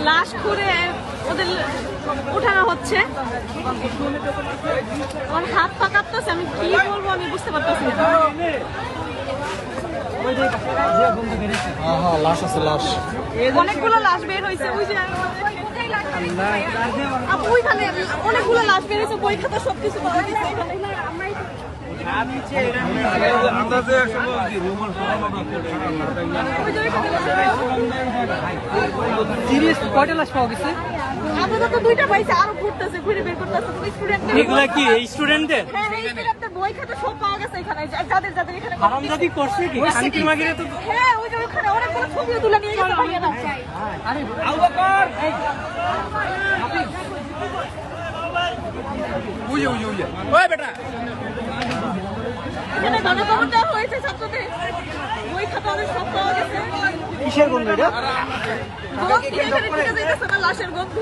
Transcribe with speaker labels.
Speaker 1: লাশ খুঁড়ে ওদের উঠানো হচ্ছে। আমার হাত পা কাঁপতেছে, আমি কি বলবো আমি বুঝতে পারতেছি না।
Speaker 2: লাশ আছে, লাশ
Speaker 1: অনেকগুলো লাশ বের হয়েছে। ওই যে ওইখানে অনেকগুলো লাশ বের হয়েছে, বই খাতা সবকিছু পাওয়া গেছে এখানে।
Speaker 3: কয়টা লাশ পাওয়া গেছে?
Speaker 1: আপাতত দুইটা পাইছে, আরো ঘুরতেছে, ঘুরে বের করতেছে।
Speaker 3: এগুলা কি স্টুডেন্টদের?
Speaker 1: হ্যাঁ, স্টুডেন্টদের বই খাতা সব পাওয়া গেছে এখানে, যাদের যাদের এখানে
Speaker 3: হারামজাদি করছে কি? শান্তির মাগিরে তো
Speaker 1: হ্যাঁ, ওই যে ওখানে অনেকগুলো ছবিও তুলে নিয়ে গেছে ভাইয়ারা।
Speaker 3: আরে আবুবকর ওই বেটা
Speaker 1: এখানে গণকবর দেওয়া হয়েছে ছাত্রদের, বই খাতা ওদের সব পাওয়া গেছে।
Speaker 3: কিসের গন্ধ এটা?
Speaker 1: গন্ধ এখানে টিকে যাইতেছে না, লাশের গন্ধে।